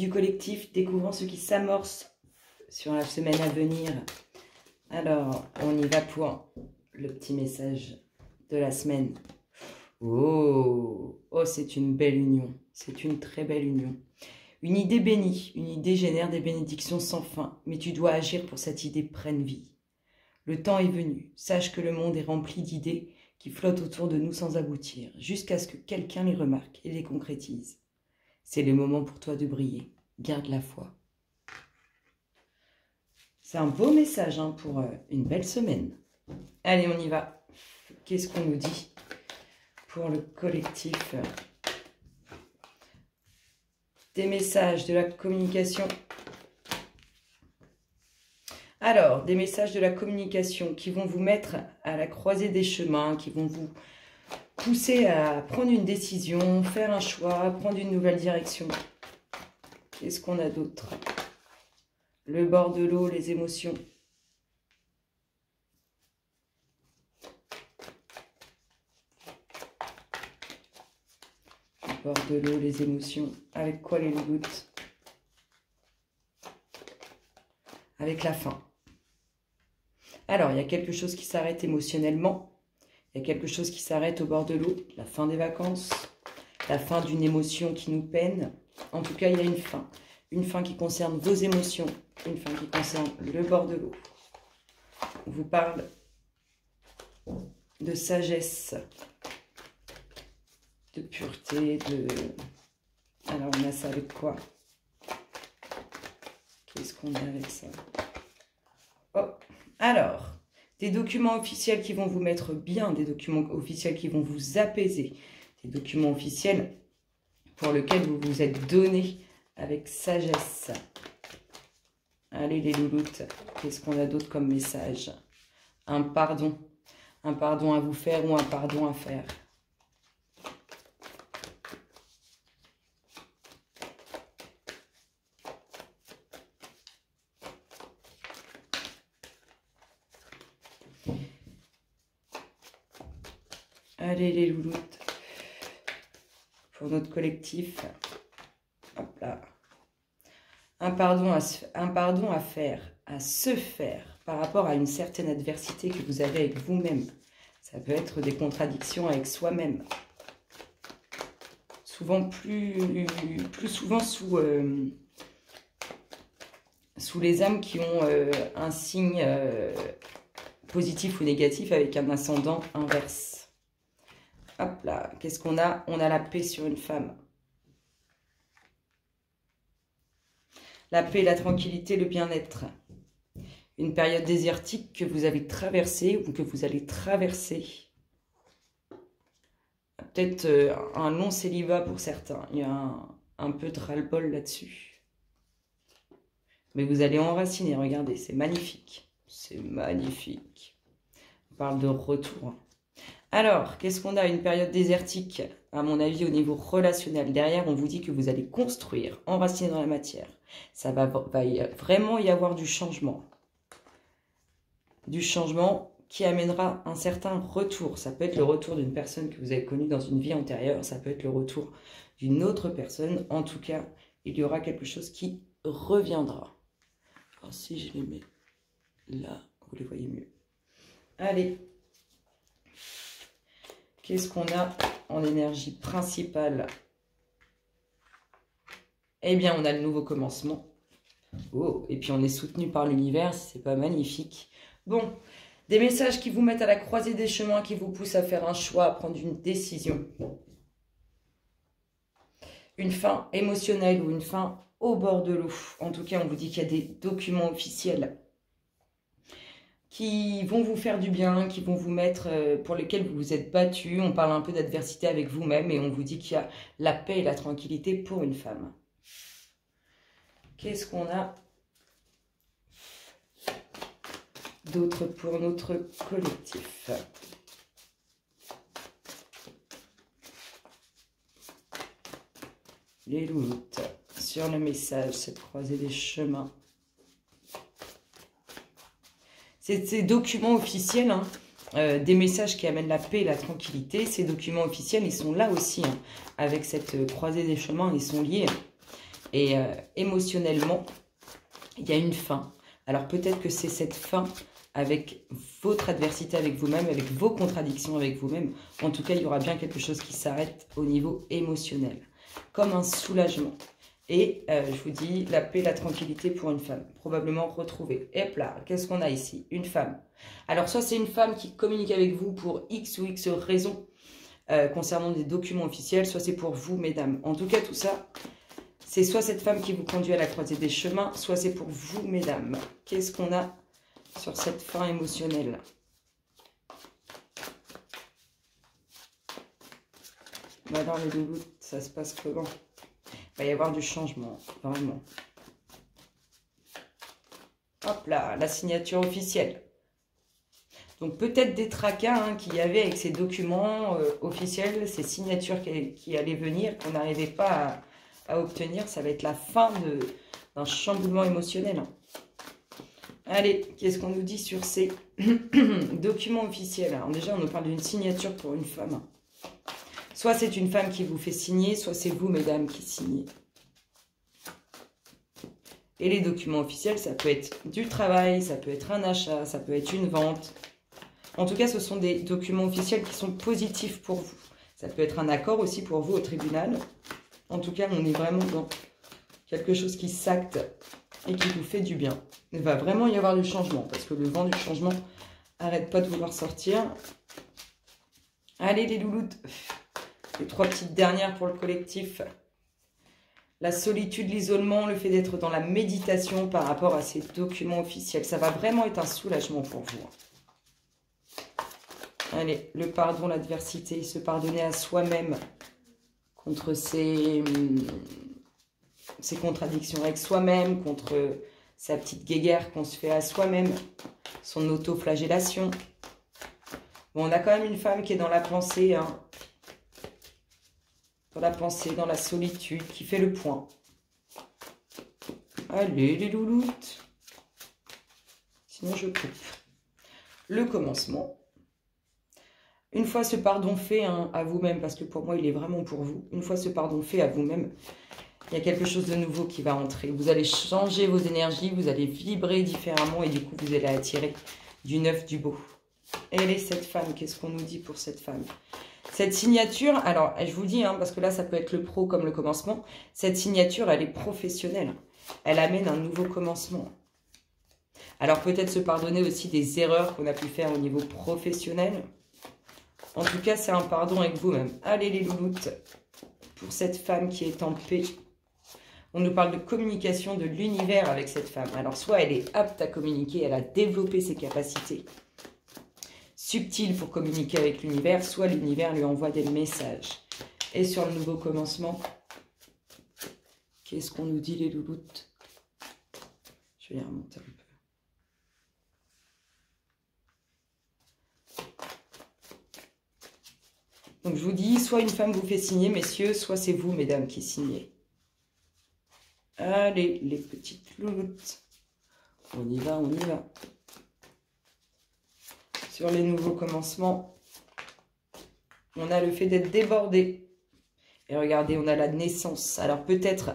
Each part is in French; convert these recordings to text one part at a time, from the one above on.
Du collectif, découvrant ce qui s'amorce sur la semaine à venir. Alors, on y va pour le petit message de la semaine. Oh, oh, c'est une belle union. C'est une très belle union. Une idée bénie, une idée génère des bénédictions sans fin, mais tu dois agir pour que cette idée prenne vie. Le temps est venu. Sache que le monde est rempli d'idées qui flottent autour de nous sans aboutir, jusqu'à ce que quelqu'un les remarque et les concrétise. C'est le moment pour toi de briller. Garde la foi. C'est un beau message hein, pour une belle semaine. Allez, on y va. Qu'est-ce qu'on nous dit pour le collectif? Des messages, de la communication. Alors, des messages de la communication qui vont vous mettre à la croisée des chemins, qui vont vous pousser à prendre une décision, faire un choix, prendre une nouvelle direction. Qu'est-ce qu'on a d'autre? Le bord de l'eau, les émotions. Le bord de l'eau, les émotions. Avec quoi les louloutes? Avec la fin. Alors, il y a quelque chose qui s'arrête émotionnellement. Il y a quelque chose qui s'arrête au bord de l'eau. La fin des vacances. La fin d'une émotion qui nous peine. En tout cas, il y a une fin. Une fin qui concerne vos émotions. Une fin qui concerne le bord de l'eau. On vous parle de sagesse, de pureté, de... Alors, on a ça avec quoi? Qu'est-ce qu'on a avec ça? Oh, alors, des documents officiels qui vont vous mettre bien, des documents officiels qui vont vous apaiser, des documents officiels pour lesquels vous vous êtes donné avec sagesse. Allez les louloutes, qu'est-ce qu'on a d'autre comme message? Un pardon à vous faire ou un pardon à faire. Allez les louloutes, pour notre collectif, hop là. Un pardon à faire, à se faire, par rapport à une certaine adversité que vous avez avec vous-même. Ça peut être des contradictions avec soi-même. Souvent, plus souvent sous les âmes qui ont un signe positif ou négatif avec un ascendant inverse. Hop là, qu'est-ce qu'on a? On a la paix sur une femme. La paix, la tranquillité, le bien-être. Une période désertique que vous avez traversée ou que vous allez traverser. Peut-être un long célibat pour certains. Il y a un peu de ras-le-bol là-dessus. Mais vous allez enraciner, regardez, c'est magnifique. C'est magnifique. On parle de retour. Alors, qu'est-ce qu'on a? Une période désertique, à mon avis, au niveau relationnel. Derrière, on vous dit que vous allez construire, enraciner dans la matière. Ça va vraiment y avoir du changement. Du changement qui amènera un certain retour. Ça peut être le retour d'une personne que vous avez connue dans une vie antérieure. Ça peut être le retour d'une autre personne. En tout cas, il y aura quelque chose qui reviendra. Alors, si je les mets là, vous les voyez mieux. Allez. Qu'est-ce qu'on a en énergie principale? Eh bien, on a le nouveau commencement. Oh, et puis on est soutenu par l'univers, c'est pas magnifique. Bon, des messages qui vous mettent à la croisée des chemins, qui vous poussent à faire un choix, à prendre une décision. Une fin émotionnelle ou une fin au bord de l'eau. En tout cas, on vous dit qu'il y a des documents officiels qui vont vous faire du bien, qui vont vous mettre, pour lesquels vous vous êtes battu. On parle un peu d'adversité avec vous-même et on vous dit qu'il y a la paix et la tranquillité pour une femme. Qu'est-ce qu'on a d'autre pour notre collectif? Les louloutes sur le message, cette croisée des chemins. C'est ces documents officiels, hein, des messages qui amènent la paix et la tranquillité. Ces documents officiels, ils sont là aussi, hein, avec cette croisée des chemins, ils sont liés. Et émotionnellement, il y a une fin. Alors peut-être que c'est cette fin avec votre adversité avec vous-même, avec vos contradictions avec vous-même. En tout cas, il y aura bien quelque chose qui s'arrête au niveau émotionnel. Comme un soulagement. Et je vous dis, la paix, la tranquillité pour une femme. Probablement retrouvée. Et hop là, qu'est-ce qu'on a ici? Une femme. Alors soit c'est une femme qui communique avec vous pour X ou X raisons concernant des documents officiels, soit c'est pour vous, mesdames. En tout cas, tout ça... c'est soit cette femme qui vous conduit à la croisée des chemins, soit c'est pour vous, mesdames. Qu'est-ce qu'on a sur cette fin émotionnelle? Alors, les loulous, ça se passe comment? Il va y avoir du changement, vraiment. Hop là, la signature officielle. Donc, peut-être des tracas qu'il y avait avec ces documents officiels, ces signatures qui allaient venir, qu'on n'arrivait pas à obtenir. Ça va être la fin d'un chamboulement émotionnel. Allez, qu'est-ce qu'on nous dit sur ces documents officiels? Alors déjà, on nous parle d'une signature pour une femme. Soit c'est une femme qui vous fait signer, soit c'est vous, mesdames, qui signez. Et les documents officiels, ça peut être du travail, ça peut être un achat, ça peut être une vente. En tout cas, ce sont des documents officiels qui sont positifs pour vous. Ça peut être un accord aussi pour vous au tribunal. En tout cas, on est vraiment dans quelque chose qui s'acte et qui vous fait du bien. Il va vraiment y avoir du changement parce que le vent du changement n'arrête pas de vouloir sortir. Allez, les louloutes. Les 3 petites dernières pour le collectif. La solitude, l'isolement, le fait d'être dans la méditation par rapport à ces documents officiels. Ça va vraiment être un soulagement pour vous. Allez, le pardon, l'adversité, se pardonner à soi-même contre ces contradictions avec soi-même, contre sa petite guéguerre qu'on se fait à soi-même, son auto-flagellation. Bon, on a quand même une femme qui est dans la pensée, hein, dans la pensée, dans la solitude, qui fait le point. Allez, les louloutes. Sinon, je coupe. Le commencement. Une fois ce pardon fait à vous-même, parce que pour moi, il est vraiment pour vous. Une fois ce pardon fait à vous-même, il y a quelque chose de nouveau qui va entrer. Vous allez changer vos énergies, vous allez vibrer différemment et du coup, vous allez attirer du neuf, du beau. Elle est cette femme. Qu'est-ce qu'on nous dit pour cette femme? Cette signature, alors, je vous dis, hein, parce que là, ça peut être le pro comme le commencement. Cette signature, elle est professionnelle. Elle amène un nouveau commencement. Alors, peut-être se pardonner aussi des erreurs qu'on a pu faire au niveau professionnel. En tout cas, c'est un pardon avec vous-même. Allez, les louloutes, pour cette femme qui est en paix. On nous parle de communication de l'univers avec cette femme. Alors, soit elle est apte à communiquer, elle a développé ses capacités subtiles pour communiquer avec l'univers, soit l'univers lui envoie des messages. Et sur le nouveau commencement, qu'est-ce qu'on nous dit, les louloutes? Je vais y remonter un peu. Donc, je vous dis, soit une femme vous fait signer, messieurs, soit c'est vous, mesdames, qui signez. Allez, les petites louloutes. On y va, on y va. Sur les nouveaux commencements, on a le fait d'être débordé. Et regardez, on a la naissance. Alors, peut-être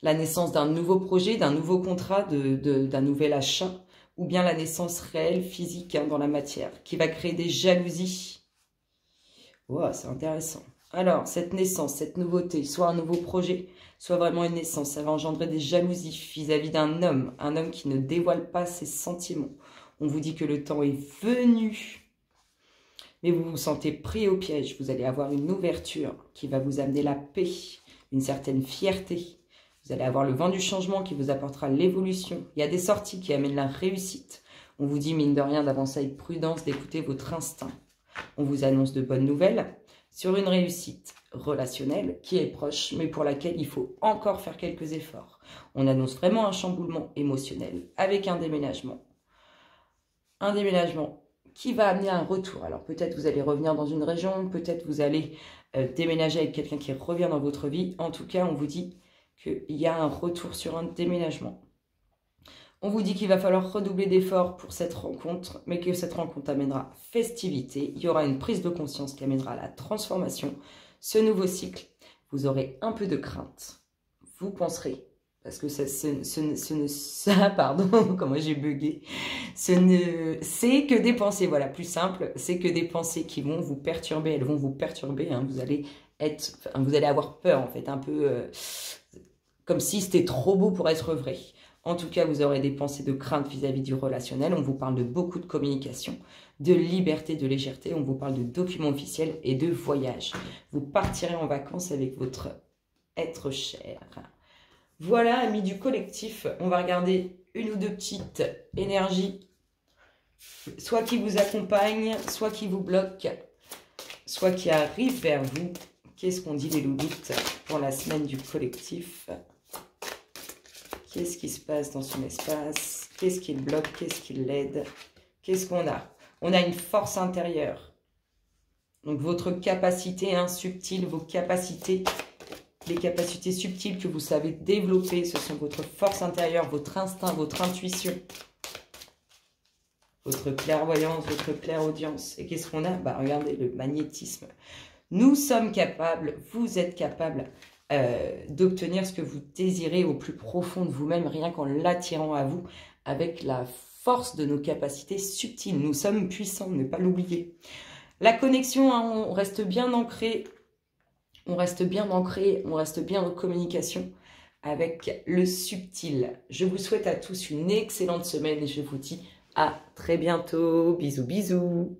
la naissance d'un nouveau projet, d'un nouveau contrat, d'un nouvel achat, ou bien la naissance réelle, physique, hein, dans la matière, qui va créer des jalousies. Wow, c'est intéressant. Alors, cette naissance, cette nouveauté, soit un nouveau projet, soit vraiment une naissance, ça va engendrer des jalousies vis-à-vis d'un homme, un homme qui ne dévoile pas ses sentiments. On vous dit que le temps est venu, mais vous vous sentez pris au piège. Vous allez avoir une ouverture qui va vous amener la paix, une certaine fierté. Vous allez avoir le vent du changement qui vous apportera l'évolution. Il y a des sorties qui amènent la réussite. On vous dit, mine de rien, d'avancer avec prudence, d'écouter votre instinct. On vous annonce de bonnes nouvelles sur une réussite relationnelle qui est proche, mais pour laquelle il faut encore faire quelques efforts. On annonce vraiment un chamboulement émotionnel avec un déménagement. Un déménagement qui va amener un retour. Alors peut-être vous allez revenir dans une région, peut-être vous allez déménager avec quelqu'un qui revient dans votre vie. En tout cas, on vous dit qu'il y a un retour sur un déménagement. On vous dit qu'il va falloir redoubler d'efforts pour cette rencontre, mais que cette rencontre amènera festivité. Il y aura une prise de conscience qui amènera à la transformation. Ce nouveau cycle, vous aurez un peu de crainte. vous penserez. Parce que ça, pardon, comment j'ai bugué. C'est que des pensées, voilà, plus simple. C'est que des pensées qui vont vous perturber. Elles vont vous perturber. Hein, vous allez avoir peur, en fait. Un peu comme si c'était trop beau pour être vrai. En tout cas, vous aurez des pensées de crainte vis-à-vis du relationnel. On vous parle de beaucoup de communication, de liberté, de légèreté. On vous parle de documents officiels et de voyage. Vous partirez en vacances avec votre être cher. Voilà, amis du collectif, on va regarder une ou deux petites énergies, soit qui vous accompagnent, soit qui vous bloquent, soit qui arrivent vers vous. Qu'est-ce qu'on dit les louloutes pour la semaine du collectif? Qu'est-ce qui se passe dans son espace? Qu'est-ce qui le bloque? Qu'est-ce qui l'aide? Qu'est-ce qu'on a? On a une force intérieure. Donc votre capacité subtile, vos capacités... Les capacités subtiles que vous savez développer, ce sont votre force intérieure, votre instinct, votre intuition, votre clairvoyance, votre clairaudience. Et qu'est-ce qu'on a? Bah, regardez, le magnétisme. Nous sommes capables, vous êtes capables d'obtenir ce que vous désirez au plus profond de vous-même, rien qu'en l'attirant à vous, avec la force de nos capacités subtiles. Nous sommes puissants, ne pas l'oublier. La connexion, hein, on reste bien ancré. On reste bien ancré, on reste bien en communication avec le subtil. Je vous souhaite à tous une excellente semaine et je vous dis à très bientôt. Bisous, bisous.